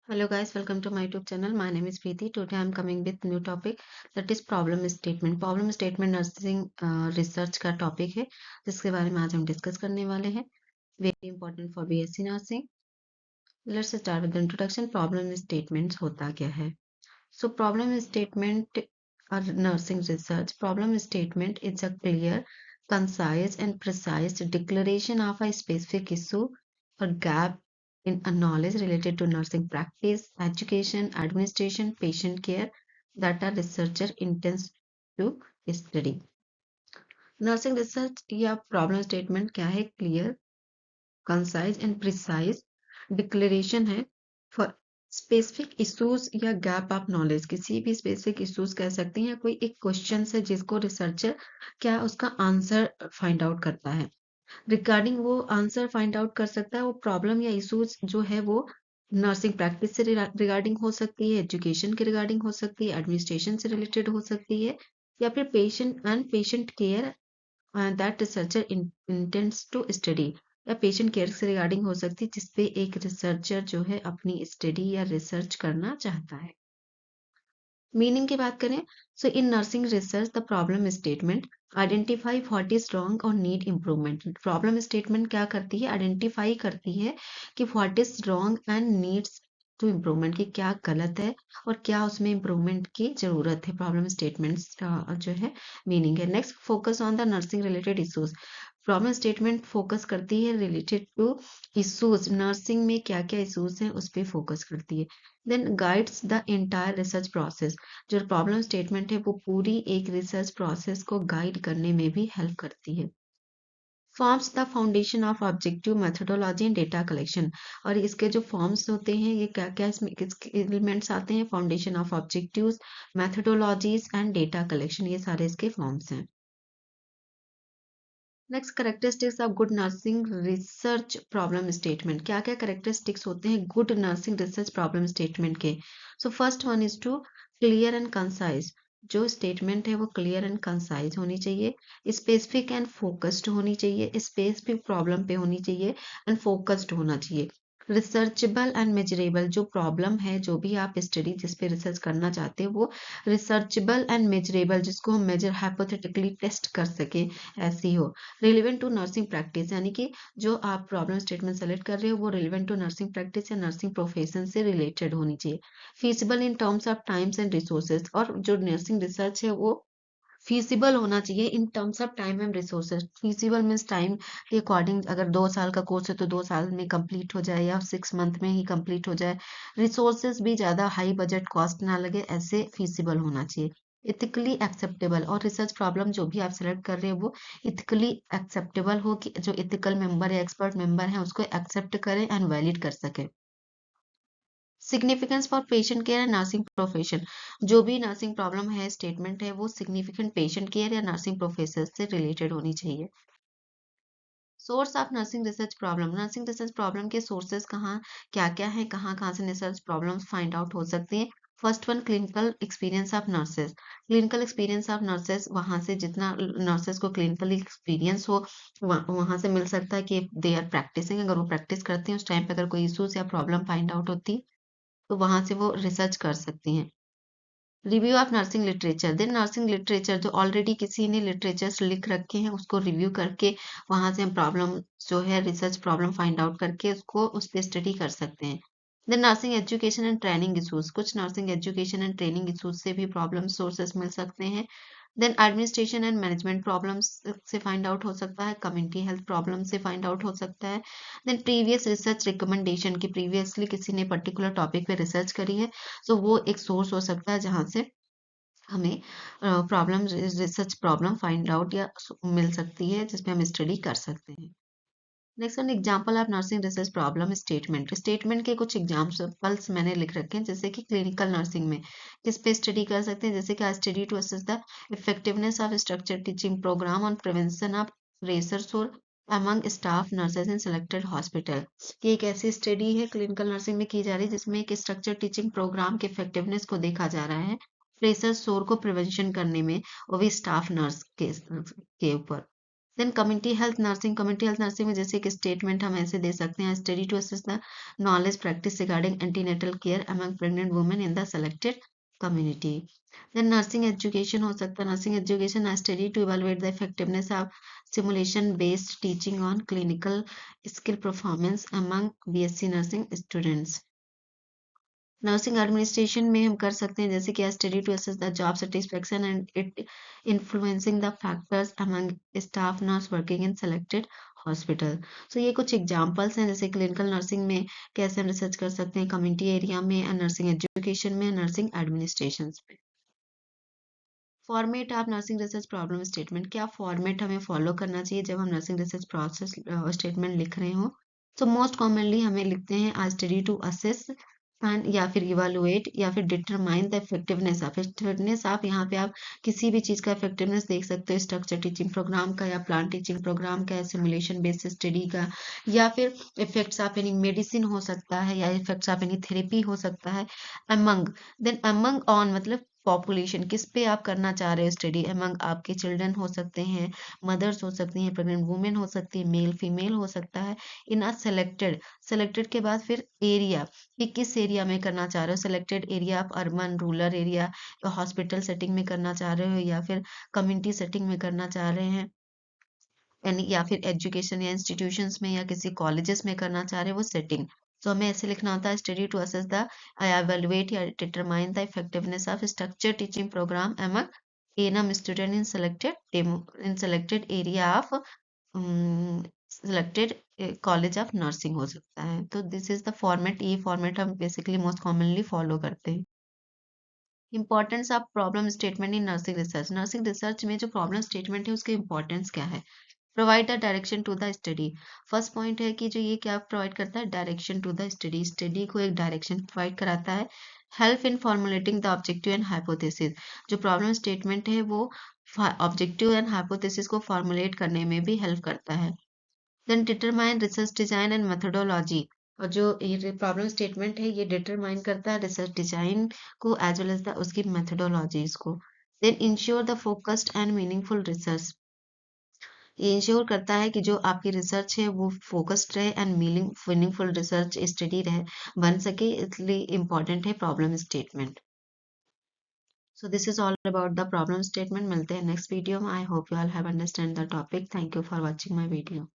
Hello guys, welcome to my YouTube channel. My name is Preeti. Today I am coming with new topic that is problem statement. Problem statement nursing research का topic है जिसके बारे में आज हम discuss करने वाले हैं. Very important for BSc nursing. Let's start with introduction. Problem statements होता क्या है? So problem statement or nursing research. Problem statement is a clear, concise and precise declaration of a specific issue or gap in a knowledge related to nursing practice, education, administration, patient care that a researcher intends to study. Nursing research या problem statement क्या है? Clear, concise and precise declaration है for specific issues या gap of knowledge. किसी भी specific issues कह सकते हैं या कोई एक क्वेश्चन है जिसको रिसर्चर क्या उसका आंसर फाइंड आउट करता है. रिगार्डिंग वो आंसर फाइंड आउट कर सकता है. वो प्रॉब्लम या इश्यूज जो है वो नर्सिंग प्रैक्टिस से रिगार्डिंग हो सकती है, एजुकेशन के रिगार्डिंग हो सकती है, एडमिनिस्ट्रेशन से रिलेटेड हो सकती है या फिर patient care that researcher intends to study या पेशेंट केयर से रिगार्डिंग हो सकती है जिसपे एक रिसर्चर जो है अपनी स्टडी या रिसर्च करना चाहता है. मीनिंग की बात करें so in nursing research the problem statement identify what is wrong और नीड इम्प्रूवमेंट. प्रॉब्लम स्टेटमेंट क्या करती है? आइडेंटिफाई करती है कि what is wrong and needs to improvement, की क्या गलत है और क्या उसमें इम्प्रूवमेंट की जरूरत है. प्रॉब्लम स्टेटमेंट्स जो है मीनिंग है. Next, focus on the nursing related issues. Problem statement focus करती है रिलेटेड टू इश्यूज. नर्सिंग में क्या क्या इश्यूज हैं उस पर फोकस करती है. Then guides the entire research process. जो प्रॉब्लम स्टेटमेंट है वो पूरी एक रिसर्च प्रोसेस को गाइड करने में भी हेल्प करती है. Forms the foundation of objective methodology and data collection. और इसके जो फॉर्म्स होते हैं ये क्या क्या इसमें किसके एलिमेंट्स आते हैं? Foundation of objectives, methodologies and data collection, ये सारे इसके फॉर्म्स हैं. Next, characteristics of good nursing research problem statement. क्या क्या करेक्टरिस्टिक्स होते हैं good nursing research problem statement के? So first one is to clear and concise. जो स्टेटमेंट है वो क्लियर एंड कंसाइज होनी चाहिए, स्पेसिफिक एंड फोकस्ड होनी चाहिए, स्पेसिफिक प्रॉब्लम पे होनी चाहिए एंड फोकस्ड होना चाहिए. Researchable and measurable. जो प्रॉब्लम है जो भी आप स्टडी जिस पे रिसर्च करना चाहते हो वो रिसर्चेबल एंड मेजरेबल, जिसको हम मेजर हाइपोथेटिकली टेस्ट कर सके, ऐसी हो. रिलेवेंट टू नर्सिंग प्रैक्टिस, यानी कि जो आप प्रॉब्लम स्टेटमेंट सेलेक्ट कर रहे हो वो रिलेवेंट टू नर्सिंग प्रैक्टिस या नर्सिंग प्रोफेशन से रिलेटेड होनी चाहिए. Feasible in terms of times and resources. और जो नर्सिंग रिसर्च है वो फीसिबल होना चाहिए in terms of time and resources. Feasible means time के अकॉर्डिंग, अगर 2 साल का कोर्स है तो 2 साल में कंप्लीट हो जाए या 6 मंथ में ही कंप्लीट हो जाए. रिसोर्सेज भी ज़्यादा हाई बजट कॉस्ट ना लगे, ऐसे फीसिबल होना चाहिए. Ethically acceptable. और रिसर्च प्रॉब्लम जो भी आप सेलेक्ट कर रहे हो वो इथिकली एक्सेप्टेबल हो, कि जो इथिकल मेंबर या एक्सपर्ट मेंबर हैं उसको एक्सेप्ट करें एंड वैलिड कर सके. Significance for patient care and nursing profession. जो भी नर्सिंग प्रॉब्लम है स्टेटमेंट है वो सिग्निफिकेंट पेशेंट केयर या नर्सिंग प्रोफेशन से रिलेटेड होनी चाहिए. Source of nursing research problem. Nursing research problem के सोर्सेज कहाँ क्या क्या है, कहाँ कहाँ से रिसर्च प्रॉब्लम्स फाइंड आउट हो सकती हैं. First one, clinical experience of nurses. Clinical experience of nurses, वहाँ से जितना नर्सेज को क्लिनिकल एक्सपीरियंस हो वहाँ से मिल सकता है कि दे आर प्रैक्टिसिंग. अगर वो प्रैक्टिस करती हैं उस टाइम पे अगर कोई इशूज या प्रॉब्लम फाइंड आउट होती है तो वहां से वो रिसर्च कर सकती हैं. Review of nursing literature. Then nursing literature जो ऑलरेडी किसी ने लिटरेचर्स लिख रखे हैं उसको रिव्यू करके वहां से हम प्रॉब्लम जो है रिसर्च प्रॉब्लम फाइंड आउट करके उसको उस पर स्टडी कर सकते हैं. Then nursing education and training issues. कुछ nursing education and training issues से भी प्रॉब्लम सोर्सेस मिल सकते हैं. Then administration and management problems से फाइंड आउट हो सकता है. कम्युनिटी हेल्थ प्रॉब्लम से फाइंड आउट हो सकता है. देन प्रीवियस रिसर्च रिकमेंडेशन, की प्रीवियसली किसी ने पर्टिकुलर टॉपिक पे रिसर्च करी है तो वो एक सोर्स हो सकता है जहाँ से हमें problem research problem find out या मिल सकती है जिसमें हम स्टडी कर सकते हैं. Next one, example of nursing research problem statement. Statement के कुछ एग्जांपल्स मैंने लिख रखे हैं जैसे कि क्लिनिकल नर्सिंग में किस पे स्टडी कर सकते हैं, जैसे कि study to assess the effectiveness of structure teaching programme on prevention of racers और among staff nurses in selected hospital. ये एक ऐसी स्टडी है क्लिनिकल नर्सिंग में की जा रही है जिसमें एक स्ट्रक्चर टीचिंग प्रोग्राम के इफेक्टिवनेस को देखा जा रहा है फ्रेशर शोर को प्रिवेंशन करने में, वो भी स्टाफ नर्स के ऊपर. देन कम्युनिटी हेल्थ नर्सिंग में जैसे कि स्टेटमेंट हम ऐसे दे सकते हैं, study to assess the knowledge practice regarding antenatal care among pregnant women in the selected community. Then nursing education हो सकता है, nursing education study to evaluate the effectiveness of simulation based teaching on clinical skill performance among BSc nursing students. Nursing administration में हम कर सकते हैं जैसे कि study to assess the job satisfaction and it influencing the factors among staff nurse working in selected hospital. So ये कुछ examples हैं जैसे क्लिनिकल नर्सिंग में कैसे हम रिसर्च कर सकते हैं, कम्युनिटी एरिया में, नर्सिंग एजुकेशन में, नर्सिंग एडमिनिस्ट्रेशन में। Format of nursing research problem statement, क्या फॉर्मेट हमें फॉलो करना चाहिए जब हम नर्सिंग रिसर्च प्रोसेस स्टेटमेंट लिख रहे हो? सो मोस्ट कॉमनली हमें लिखते हैं आ स्टडी टू असेस एंड या फिर इवेलुएट या फिर डिटरमाइन द इफेक्टिवनेस ऑफ यहाँ पे आप किसी भी चीज का इफेक्टिवनेस देख सकते हो, स्ट्रक्चर टीचिंग प्रोग्राम का या प्लान टीचिंग प्रोग्राम का, सिमुलेशन बेस्ड स्टडी का, या फिर इफेक्ट्स ऑफ एनी मेडिसिन हो सकता है या इफेक्ट्स ऑफ एनी थेरेपी हो सकता है। अमंग, देन अमंग ऑन मतलब पॉपुलेशन, किस पे आप करना चाह रहे हो स्टडी, अमंग आपके चिल्ड्रन हो सकते हैं, मदर्स हो सकती हैं, प्रेग्नेंट वुमेन हो सकती है, मेल फीमेल हो सकता है, इन अ सेलेक्टेड, सेलेक्टेड के बाद फिर एरिया कि किस एरिया में करना चाह रहे हो, सेलेक्टेड एरिया आप अर्बन रूरल एरिया या हॉस्पिटल सेटिंग में करना चाह रहे हो या फिर कम्युनिटी सेटिंग में करना चाह रहे हैं, यानी या फिर एजुकेशन या इंस्टीट्यूशंस में या किसी कॉलेजेस में करना चाह रहे हैं वो सेटिंग। तो हमें ऐसे लिखना होता है study to assess the evaluate या determine the effectiveness of structure teaching programme among ANM student in selected area of selected college of nursing हो सकता है। तो दिस इज द फॉर्मेट, ये फॉर्मेट हम बेसिकली मोस्ट कॉमनली फॉलो करते हैं। Importance of problem statement in nursing research में जो प्रॉब्लम स्टेटमेंट है उसके इंपॉर्टेंस क्या है? Provide the direction to the study. First point है कि जो ये क्या प्रोवाइड करता है, direction to the study, study को एक डायरेक्शन प्रोवाइड कराता है। Help in formulating the objective and hypothesis, जो प्रॉब्लम स्टेटमेंट है वो ऑब्जेक्टिव एंड हाइपोथेसिस को फॉर्मुलेट करने में भी हेल्प करता है। Then determine research design and methodology, और जो ये प्रॉब्लम स्टेटमेंट है ये डिटरमाइन करता है रिसर्च डिजाइन को एज वेल एज द उसकी मेथोडोलॉजीज को। Then ensure the focused and meaningful research, ये इंश्योर करता है कि जो आपकी रिसर्च है वो फोकस्ड रहे एंड मीनिंगफुल रिसर्च स्टडी रहे, बन सके, इसलिए इम्पोर्टेंट है problem statement. So this is all about the problem statement. मिलते हैं नेक्स्ट वीडियो में। I hope you all have understand the topic. Thank you for watching my video.